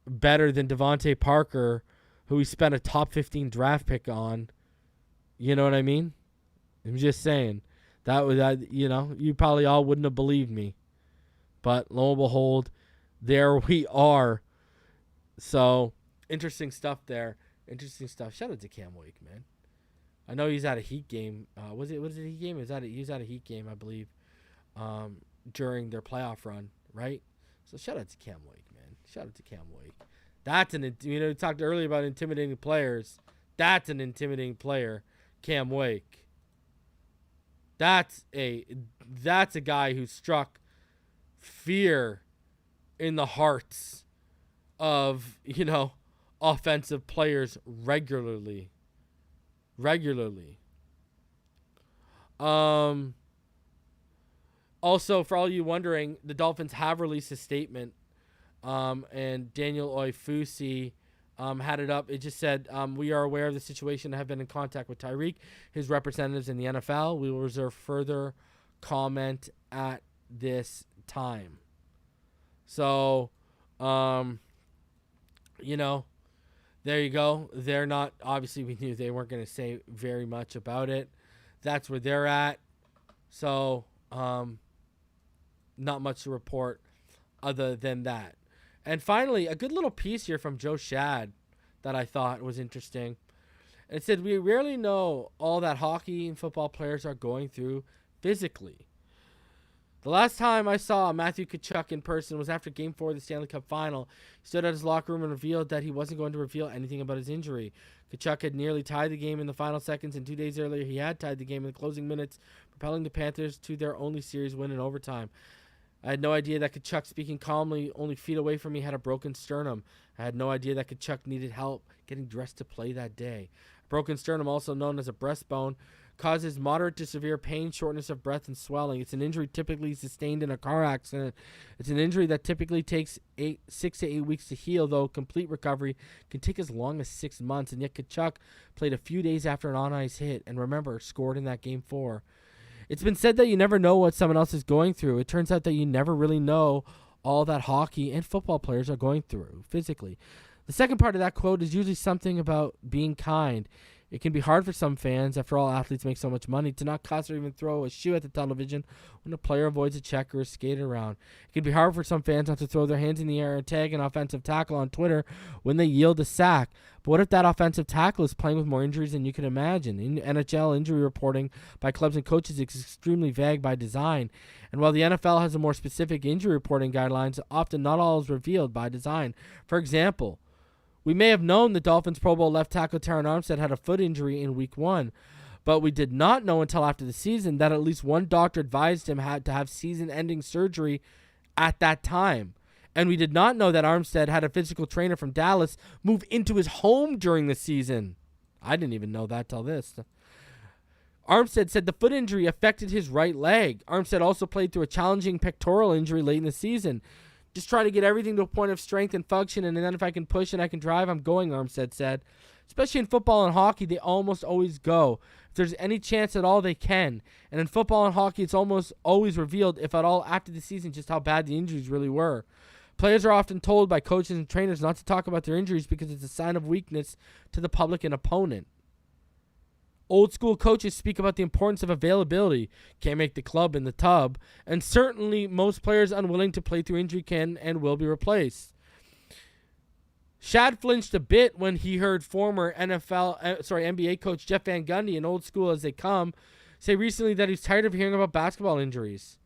better than Devontae Parker, who he spent a top 15 draft pick on, you know what I mean? I'm just saying. You probably all wouldn't have believed me. But lo and behold, there we are. So, interesting stuff there. Interesting stuff. Shout out to Cam Wake, man. I know he's at a Heat game. Was it a Heat game? He was at a Heat game, I believe, during their playoff run, right? So shout out to Cam Wake, man. Shout out to Cam Wake. We talked earlier about intimidating players. That's an intimidating player, Cam Wake. That's a guy who struck fear in the hearts of, offensive players regularly. Also, for all you wondering, the Dolphins have released a statement, and Daniel Oifusi had it up. It just said, we are aware of the situation and have been in contact with Tyreek, his representatives in the NFL. We will reserve further comment at this time. So, there you go. They're not, obviously we knew they weren't going to say very much about it. That's where they're at. So, not much to report other than that. And finally, a good little piece here from Joe Shad that I thought was interesting. It said, we rarely know all that hockey and football players are going through physically. The last time I saw Matthew Tkachuk in person was after Game 4 of the Stanley Cup Final. He stood at his locker room and revealed that he wasn't going to reveal anything about his injury. Tkachuk had nearly tied the game in the final seconds, and 2 days earlier he had tied the game in the closing minutes, propelling the Panthers to their only series win in overtime. I had no idea that Tkachuk, speaking calmly only feet away from me, had a broken sternum. I had no idea that Tkachuk needed help getting dressed to play that day. A broken sternum, also known as a breastbone, causes moderate to severe pain, shortness of breath, and swelling. It's an injury typically sustained in a car accident. It's an injury that typically takes 6 to 8 weeks to heal, though complete recovery can take as long as 6 months. And yet Tkachuk played a few days after an on-ice hit, and remember, scored in that Game 4. It's been said that you never know what someone else is going through. It turns out that you never really know all that hockey and football players are going through physically. The second part of that quote is usually something about being kind. It can be hard for some fans, after all athletes make so much money, to not cuss or even throw a shoe at the television when a player avoids a check or a skate around. It can be hard for some fans not to throw their hands in the air and tag an offensive tackle on Twitter when they yield a sack. But what if that offensive tackle is playing with more injuries than you can imagine? In NHL, injury reporting by clubs and coaches is extremely vague by design. And while the NFL has a more specific injury reporting guidelines, often not all is revealed by design. For example, we may have known the Dolphins Pro Bowl left tackle Terron Armstead had a foot injury in Week 1, but we did not know until after the season that at least one doctor advised him had to have season-ending surgery at that time. And we did not know that Armstead had a physical trainer from Dallas move into his home during the season. I didn't even know that till this. Armstead said the foot injury affected his right leg. Armstead also played through a challenging pectoral injury late in the season. Just trying to get everything to a point of strength and function, and then if I can push and I can drive, I'm going, Armstead said. Especially in football and hockey, they almost always go. If there's any chance at all, they can. And in football and hockey, it's almost always revealed, if at all, after the season, just how bad the injuries really were. Players are often told by coaches and trainers not to talk about their injuries because it's a sign of weakness to the public and opponent. Old school coaches speak about the importance of availability. Can't make the club in the tub. And certainly most players unwilling to play through injury can and will be replaced. Shad flinched a bit when he heard former NBA coach Jeff Van Gundy, and old school as they come, say recently that he's tired of hearing about basketball injuries.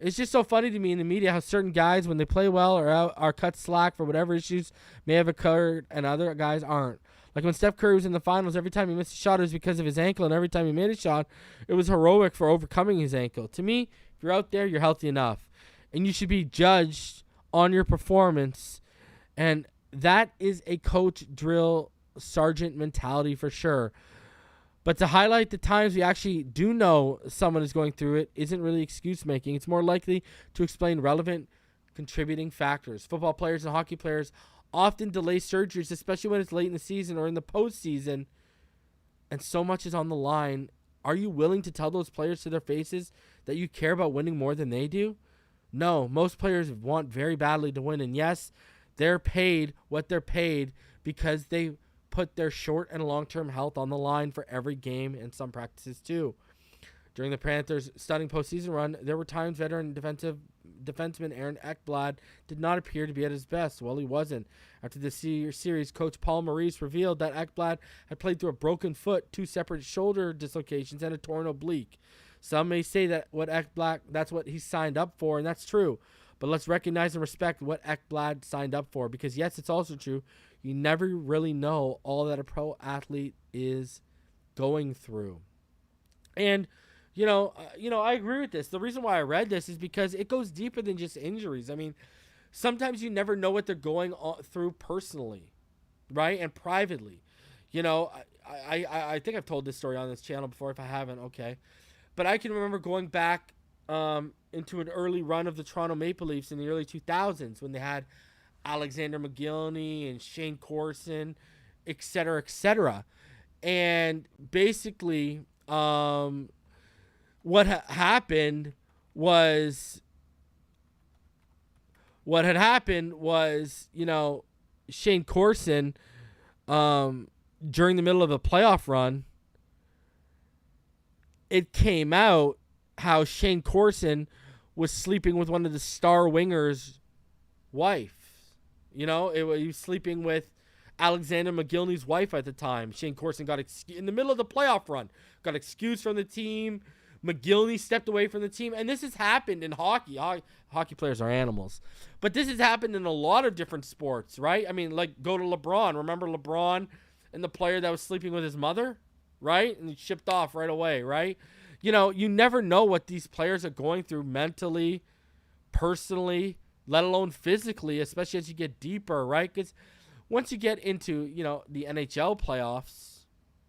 It's just so funny to me in the media how certain guys, when they play well, are cut slack for whatever issues may have occurred, and other guys aren't. Like when Steph Curry was in the finals, every time he missed a shot, it was because of his ankle, and every time he made a shot, it was heroic for overcoming his ankle. To me, if you're out there, you're healthy enough, and you should be judged on your performance, and that is a coach, drill, sergeant mentality for sure. But to highlight the times we actually do know someone is going through it isn't really excuse-making. It's more likely to explain relevant contributing factors. Football players and hockey players often delay surgeries, especially when it's late in the season or in the postseason, and so much is on the line. Are you willing to tell those players to their faces that you care about winning more than they do? No, most players want very badly to win, and yes, they're paid what they're paid because they put their short and long-term health on the line for every game and some practices too. During the Panthers' stunning postseason run, there were times veteran defenseman Aaron Ekblad did not appear to be at his best. Well, he wasn't. After the series, coach Paul Maurice revealed that Ekblad had played through a broken foot, 2 separate shoulder dislocations, and a torn oblique. Some may say that that's what he signed up for, and that's true. But let's recognize and respect what Ekblad signed up for, because yes, it's also true. You never really know all that a pro athlete is going through. And I agree with this. The reason why I read this is because it goes deeper than just injuries. I mean, sometimes you never know what they're going through personally, right? And privately. I think I've told this story on this channel before. If I haven't, okay. But I can remember going back into an early run of the Toronto Maple Leafs in the early 2000s when they had Alexander McGillney and Shane Corson, et cetera, et cetera. And basically, what had happened was, Shane Corson, during the middle of a playoff run, it came out how Shane Corson was sleeping with one of the star wingers' wife. You know, he was sleeping with Alexander McGillney's wife at the time. Shane Corson got in the middle of the playoff run, got excused from the team. McGillney stepped away from the team, and this has happened in hockey. Hockey players are animals, but this has happened in a lot of different sports, right? I mean, like go to LeBron. Remember LeBron and the player that was sleeping with his mother, right? And he shipped off right away, right? You know, you never know what these players are going through mentally, personally, let alone physically, especially as you get deeper, right? Because once you get into, you know, the NHL playoffs,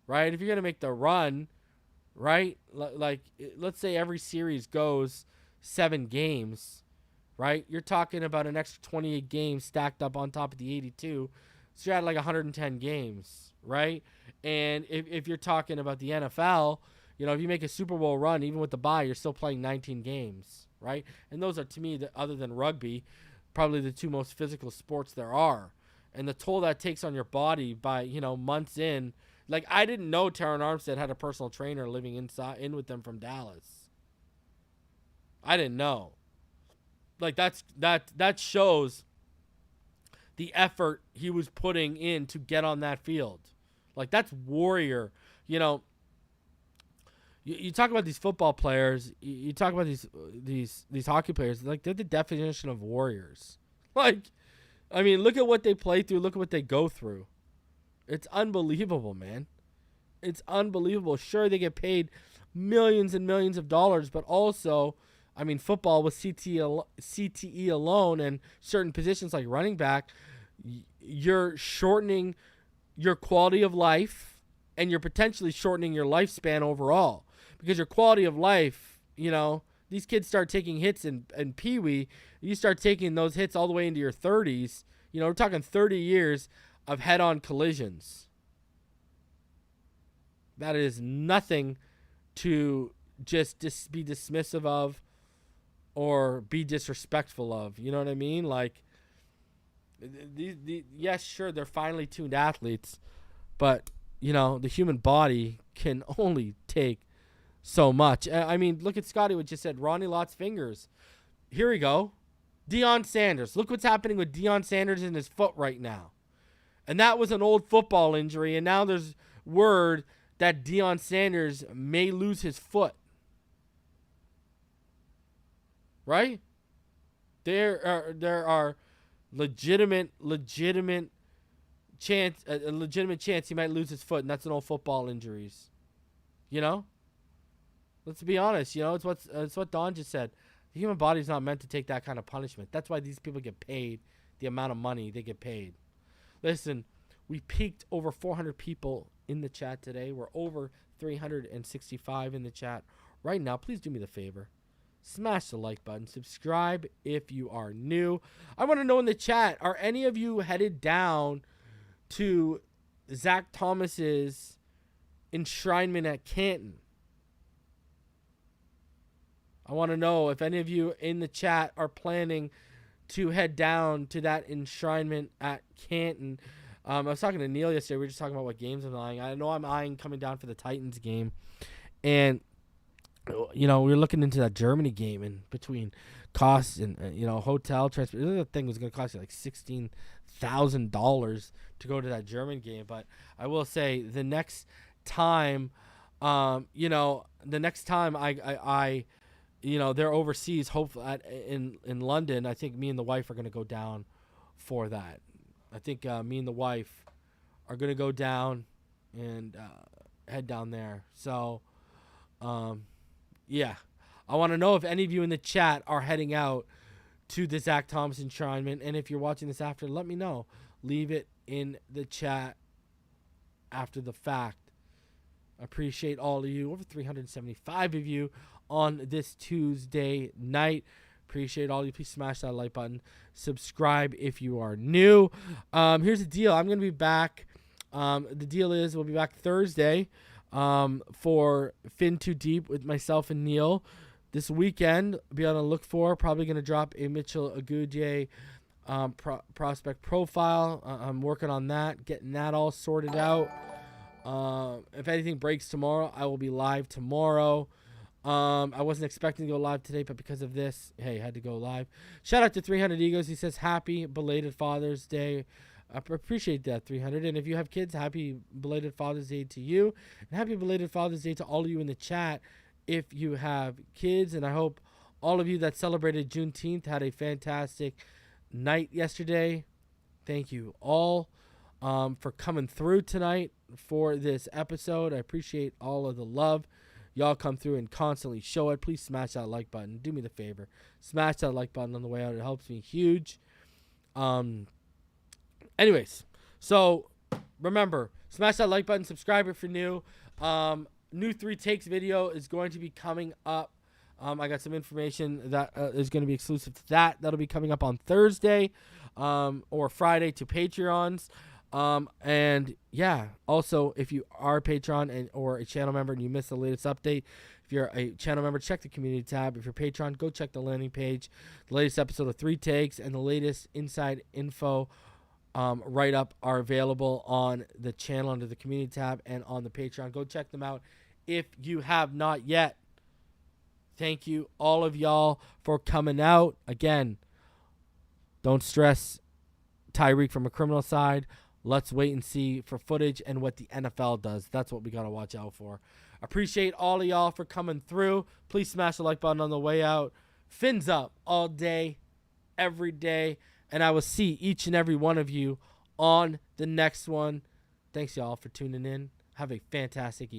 right, if you're going to make the run, right, like let's say every series goes 7 games, right, you're talking about an extra 28 games stacked up on top of the 82, so you're at like 110 games, right? And if you're talking about the NFL, you know, if you make a Super Bowl run, even with the bye, you're still playing 19 games, right? And those are, to me, other than rugby, probably the 2 most physical sports there are. And the toll that takes on your body by, you know, months in. Like, I didn't know Taron Armstead had a personal trainer living in with them from Dallas. I didn't know. Like, that shows the effort he was putting in to get on that field. Like, that's warrior. You know, you talk about these football players, you talk about these hockey players, like, they're the definition of warriors. Like, I mean, look at what they play through, look at what they go through. It's unbelievable, man. It's unbelievable. Sure, they get paid millions and millions of dollars, but also, I mean, football with CTE alone and certain positions like running back, you're shortening your quality of life and you're potentially shortening your lifespan overall. Because your quality of life, you know, these kids start taking hits in Pee-wee. You start taking those hits all the way into your 30s. You know, we're talking 30 years of head-on collisions. That is nothing to just be dismissive of or be disrespectful of. You know what I mean? Like, yes, sure, they're finely tuned athletes, but, you know, the human body can only take so much. I mean, look at Scotty, what just said, Ronnie Lott's fingers. Here we go. Deion Sanders. Look what's happening with Deion Sanders in his foot right now. And that was an old football injury, and now there's word that Deion Sanders may lose his foot. Right? There are legitimate chance, a legitimate chance he might lose his foot, and that's an old football injuries. You know? Let's be honest. You know, it's what Don just said. The human body's not meant to take that kind of punishment. That's why these people get paid the amount of money they get paid. Listen, we peaked over 400 people in the chat today. We're over 365 in the chat right now. Please do me the favor. Smash the like button. Subscribe if you are new. I want to know in the chat, are any of you headed down to Zach Thomas's enshrinement at Canton? I want to know if any of you in the chat are planning to head down to that enshrinement at Canton. I was talking to Neil yesterday. We were just talking about what games I'm eyeing. I know I'm eyeing coming down for the Titans game. And, you know, we were looking into that Germany game, and between costs and, you know, hotel, transport. The thing was going to cost you like $16,000 to go to that German game. But I will say the next time, you know, I you know, they're overseas, hopefully in London, I think me and the wife are going to go down for that. I think me and the wife are going to go down and head down there. So, yeah. I want to know if any of you in the chat are heading out to the Zach Thomas enshrinement. And if you're watching this after, let me know. Leave it in the chat after the fact. I appreciate all of you. Over 375 of you on this Tuesday night. Appreciate all of you. Please smash that like button. Subscribe if you are new. Here's the deal. I'm going to be back. The deal is we'll be back Thursday for Fin Too Deep with myself and Neil. This weekend, be on the look for. Probably going to drop a Mitchell Agudier prospect profile. I'm working on that, getting that all sorted out. If anything breaks tomorrow, I will be live tomorrow. I wasn't expecting to go live today, but because of this, hey, had to go live. Shout out to 300 Egos. He says, happy belated Father's Day. I appreciate that, 300. And if you have kids, happy belated Father's Day to you. And happy belated Father's Day to all of you in the chat if you have kids. And I hope all of you that celebrated Juneteenth had a fantastic night yesterday. Thank you all for coming through tonight for this episode. I appreciate all of the love. Y'all come through and constantly show it. Please smash that like button. Do me the favor. Smash that like button on the way out. It helps me huge. Anyways, so remember, smash that like button. Subscribe if you're new. New 3 takes video is going to be coming up. I got some information that is going to be exclusive to that. That'll be coming up on Thursday or Friday to Patreons. And yeah, also if you are a Patreon or a channel member and you missed the latest update, if you're a channel member, check the community tab. If you're Patreon, go check the landing page. The latest episode of 3 Takes and the latest inside info write up are available on the channel under the community tab and on the Patreon. Go check them out if you have not yet. Thank you, all of y'all, for coming out. Again, don't stress Tyreek from a criminal side. Let's wait and see for footage and what the NFL does. That's what we got to watch out for. Appreciate all of y'all for coming through. Please smash the like button on the way out. Fins up all day, every day. And I will see each and every one of you on the next one. Thanks, y'all, for tuning in. Have a fantastic evening.